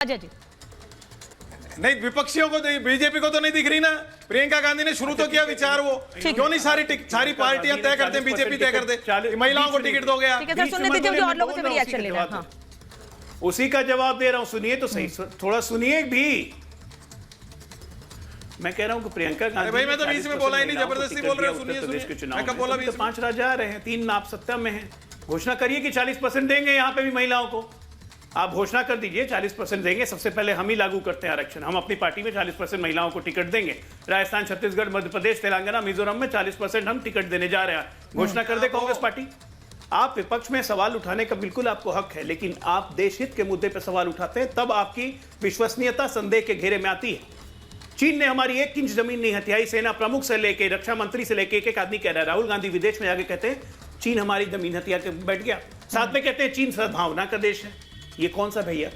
जी नहीं, विपक्षियों को बीजेपी को तो नहीं दिख रही ना। प्रियंका गांधी ने शुरू तो किया विचार, वो क्यों नहीं सारी पार्टियां तय कर दें, बीजेपी तय कर दे, महिलाओं को टिकट दो गया। ठीक है सर, सुनने दीजिए, और लोगों से भी रिएक्शन लेना। हाँ। उसी का जवाब दे रहा हूं, सुनिए तो सही, थोड़ा सुनिए भी। मैं कह रहा हूं कि प्रियंका गांधी, भाई मैं तो बीच में बोला ही नहीं, जबरदस्ती बोल रहे हो। सुनिए, मैं कब बोला? तो 5 राज्य आ रहे हैं, 3 आप सत्ता में हैं। घोषणा करिए कि 40% देंगे यहाँ पे भी महिलाओं को। आप घोषणा कर दीजिए 40% देंगे। सबसे पहले हम ही लागू करते हैं आरक्षण। हम अपनी पार्टी में 40% महिलाओं को टिकट देंगे। राजस्थान, छत्तीसगढ़, मध्य प्रदेश, तेलंगाना, मिजोरम में 40% हम टिकट देने जा रहे हैं। घोषणा कर दे कांग्रेस पार्टी। आप विपक्ष में सवाल उठाने का बिल्कुल आपको हक है, लेकिन आप देश हित के मुद्दे पर सवाल उठाते हैं, तब आपकी विश्वसनीयता संदेह के घेरे में आती है। चीन ने हमारी 1 इंच जमीन नहीं हथियाई। सेना प्रमुख से लेके रक्षा मंत्री से लेके एक आदमी कह रहा है। राहुल गांधी विदेश में जाके कहते हैं चीन हमारी जमीन हथिया के बैठ गया। साथ में कहते हैं चीन सद्भावना का देश है। ये कौन सा भैया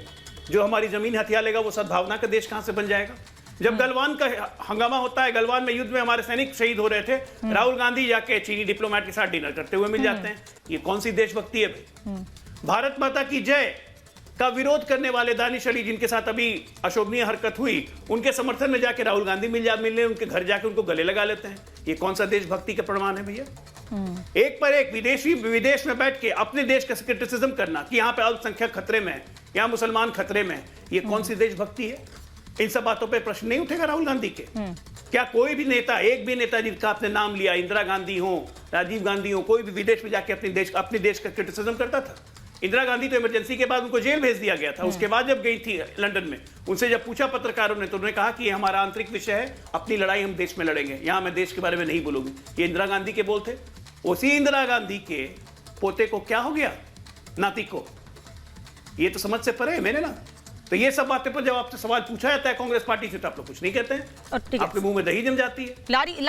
जो हमारी जमीन हथिया लेगा वो सद्भावना का देश कहां से बन जाएगा? जब गलवान का हंगामा होता है, गलवान में युद्ध में हमारे सैनिक शहीद हो रहे थे, राहुल गांधी जाके चीनी डिप्लोमेट के साथ डिनर करते हुए मिल जाते हैं। ये कौन सी देशभक्ति है भाई? भारत माता की जय का विरोध करने वाले दानिश अली, जिनके साथ अभी अशोभनीय हरकत हुई, उनके समर्थन में जाके राहुल गांधी मिलने उनके घर जाके उनको गले लगा लेते हैं। ये कौन सा देशभक्ति का प्रमाण है भैया? एक पर एक विदेशी विदेश में बैठ के अपने देश का क्रिटिसिज्म करना कि यहाँ पे अल्पसंख्यक खतरे में है, यहाँ मुसलमान खतरे में है, ये कौन सी देशभक्ति है? इन सब बातों पे प्रश्न नहीं उठेगा राहुल गांधी के? क्या कोई भी नेता, एक भी नेता जिनका आपने नाम लिया, इंदिरा गांधी हो, राजीव गांधी हो, कोई भी विदेश में जाके अपने देश का क्रिटिसिज्म करता था? इंदिरा गांधी तो इमरजेंसी के बाद उनको जेल भेज दिया गया था। उसके बाद जब गई थी लंदन में, उनसे जब पूछा पत्रकारों ने, तो उन्होंने कहा कि ये हमारा आंतरिक विषय है, अपनी लड़ाई हम देश में लड़ेंगे, यहां मैं देश के बारे में नहीं बोलूंगी। ये इंदिरा गांधी के बोल थे। उसी इंदिरा गांधी के पोते को क्या हो गया, नाती को? ये तो समझ से परे है मैंने ना। तो ये सब बातें पर जब आपसे सवाल पूछा जाता है कांग्रेस पार्टी से, तो आप लोग कुछ नहीं कहते हैं, आपके मुंह में दही जम जाती है।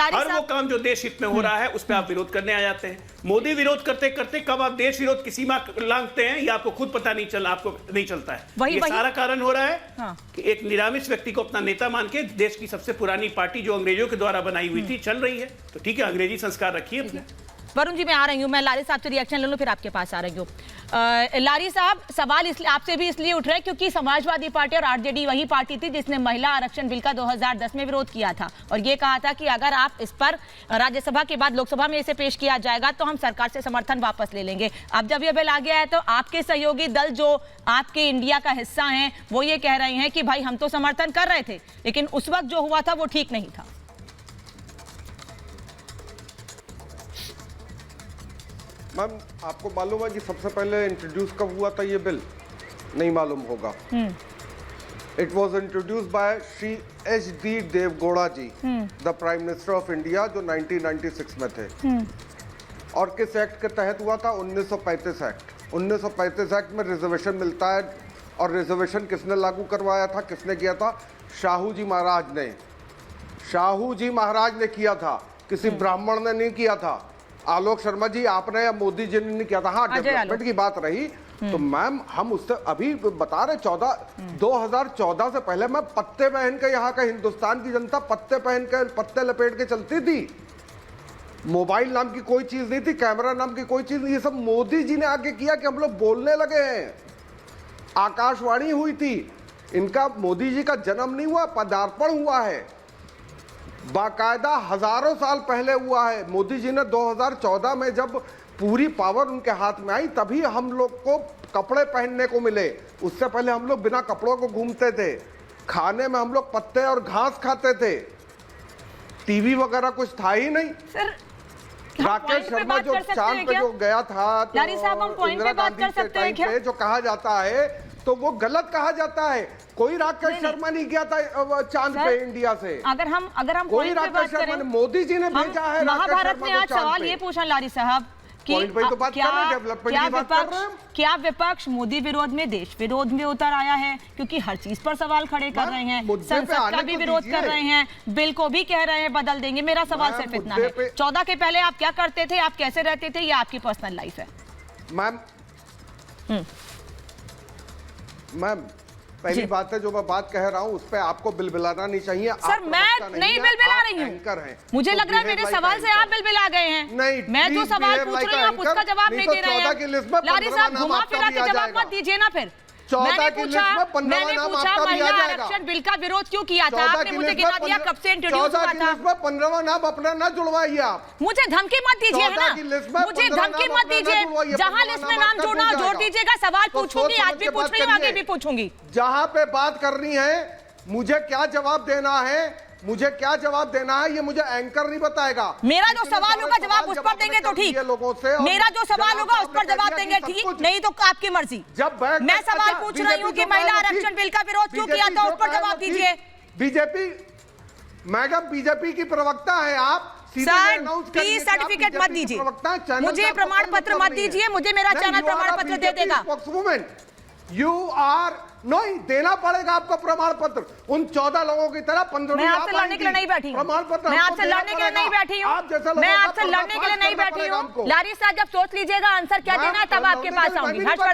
हर वो काम जो देश हित में हो रहा है उस पर आप विरोध करने आ जाते हैं। मोदी विरोध करते करते कब आप देश विरोध की सीमा लांघते हैं, ये आपको खुद पता नहीं चला, आपको नहीं चलता है। ये सारा कारण हो रहा है कि एक निरामिष व्यक्ति को अपना नेता मान के देश की सबसे पुरानी पार्टी जो अंग्रेजों के द्वारा बनाई हुई थी चल रही है। तो ठीक है, अंग्रेजी संस्कार रखिए अपने। वरुण जी मैं आ रही हूँ, मैं लारी साहब से रिएक्शन ले लूँ, फिर आपके पास आ रही हूँ। लारी साहब, सवाल इसलिए आपसे भी इसलिए उठ रहे हैं क्योंकि समाजवादी पार्टी और आरजेडी वही पार्टी थी जिसने महिला आरक्षण बिल का 2010 में विरोध किया था और ये कहा था कि अगर आप इस पर राज्यसभा के बाद लोकसभा में इसे पेश किया जाएगा तो हम सरकार से समर्थन वापस ले लेंगे। अब जब यह बिल आ गया है तो आपके सहयोगी दल जो आपके इंडिया का हिस्सा हैं वो ये कह रहे हैं कि भाई हम तो समर्थन कर रहे थे, लेकिन उस वक्त जो हुआ था वो ठीक नहीं था। मैम, आपको मालूम है कि सबसे पहले इंट्रोड्यूस कब हुआ था ये बिल? नहीं मालूम होगा। It was introduce by Shri HD Deve Gowda ji, the prime minister of India, जो 1996 में थे। और किस एक्ट के तहत हुआ था? 1935 एक्ट। 1935 एक्ट में रिजर्वेशन मिलता है, और रिजर्वेशन किसने लागू करवाया था, किसने किया था? शाहू जी महाराज ने। शाहू जी महाराज ने किया था, किसी ब्राह्मण ने नहीं किया था। आलोक शर्मा जी आपने या मोदी जी ने नहीं किया था। हाँ, डेवलपमेंट की बात रही तो मैम हम उससे अभी बता रहे 2014 से पहले मैं पत्ते पहन के, यहाँ का हिंदुस्तान की जनता पत्ते पहन के, पत्ते लपेट के चलती थी। मोबाइल नाम की कोई चीज नहीं थी, कैमरा नाम की कोई चीज नहीं। ये सब मोदी जी ने आगे किया कि हम लोग बोलने लगे हैं। आकाशवाणी हुई थी, इनका मोदी जी का जन्म नहीं हुआ, पदार्पण हुआ है। बाकायदा हजारों साल पहले हुआ है। मोदी जी ने 2014 में जब पूरी पावर उनके हाथ में आई तभी हम लोग को कपड़े पहनने को मिले। उससे पहले हम लोग बिना कपड़ों को घूमते थे। खाने में हम लोग पत्ते और घास खाते थे। टीवी वगैरह कुछ था ही नहीं। सर, राकेश शर्मा जो चांद पे जो गया था, तो इंदिरा गांधी के टाइम पे जो कहा जाता है तो वो गलत कहा जाता है। कोई राकेश शर्मा नहीं गया था चांद पे इंडिया से। अगर हम कोई राकेश शर्मा ने, मोदी जी ने भेजा है। महाभारत में आज सवाल ये पूछा लारी साहब कि क्या विपक्ष मोदी विरोध में, देश विरोध में उतर आया है? क्योंकि हर चीज पर सवाल खड़े कर रहे हैं, संसद का भी विरोध कर रहे हैं, बिल को भी कह रहे हैं बदल देंगे। मेरा सवाल सिर्फ इतना है, 14 के पहले आप क्या करते थे, आप कैसे रहते थे, ये आपकी पर्सनल लाइफ है। मैम पहली बात है, जो मैं बात कह रहा हूँ उस पे आपको बिलबिलाना नहीं चाहिए। सर मैं नहीं बिलबिला रही हूँ, मुझे लग रहा है मेरे सवाल से आप बिलबिला गए हैं। नहीं, मैं जो सवाल पूछ रही हूँ आप उसका जवाब नहीं दे रहे हैं। लारी साहब घुमा फिरा के जवाब मत दीजिए ना फिर। मैंने 14 की पूछा लिस्ट में 15वां नाम आपका भी महिला आ जाएगा। आरक्षण बिल का विरोध क्यों किया था? 14 आपने की मुझे लिस्ट गिना में दिया कब से इंट्रोड्यूस 14 हुआ की था। लिस्ट में 15वां नाम अपना ना जुड़वाइए आप। मुझे धमकी मत दीजिए, है 14 की लिस्ट ना, में मुझे 15 धमकी नाम मत अपना ना दीजिए। जुड़वाइए, जहां 15वां लिस्ट में नाम नाम आपका जोड़ना जुड़ जोड़ जाएगा। दीजिएगा। सवाल तो पूछूंगी, सोच आज समझ भी के पूछ बात रही हूँ, आगे करिए। भी पूछूंगी। जहां पे बात करनी है, मुझे क्या जवाब देना है, मुझे क्या जवाब देना है, ये मुझे एंकर नहीं बताएगा। मेरा जो इतने सवाल सारे होगा जवाब उस पर आपने देंगे तो कर दिए ठीक, लोगों से, और मेरा जो सवाल जवाब होगा उस आपने पर कह जवाब दिया देंगे कि सब ठीक, कुछ- नहीं तो आपकी मर्जी। जब मैं सवाल पूछ रही हूँ कि महिला आरक्षण बिल का विरोध क्यों किया था, उस पर जवाब दीजिए। बीजेपी, मैडम बीजेपी की प्रवक्ता है आप, सीधे सर announce करिए प्लीज कि आप सर्टिफिकेट BJP मत की दीजिए, प्रवक्ता हैं, चैनल मुझे से आपका प्रमाण कोई पत्र मतलब मत नहीं है। दीजिए, मुझे मेरा नहीं, चैनल you are प्रमाण a पत्र दे BJP देगा। spokeswoman. You are नहीं देना पड़ेगा आपका प्रमाण पत्र उन 14 लोगों की तरह 15 मैं आपसे लड़ने के लिए नहीं बैठी हूँ, प्रमाण पत्र मैं हमको आपसे देना लड़ने के लिए पड़ेगा। नहीं बैठी हूँ, आप जैसे लोगों मैं का आपसे लड़ने के लिए पर्दाफाश नहीं करना बैठी पड़ेगा हूँ। हमको। लारी साहब जब सोच लीजिएगा आंसर क्या मैं देना है तब आपके लड़ने पास के लिए आऊंगी। नहीं हर्षवर्धन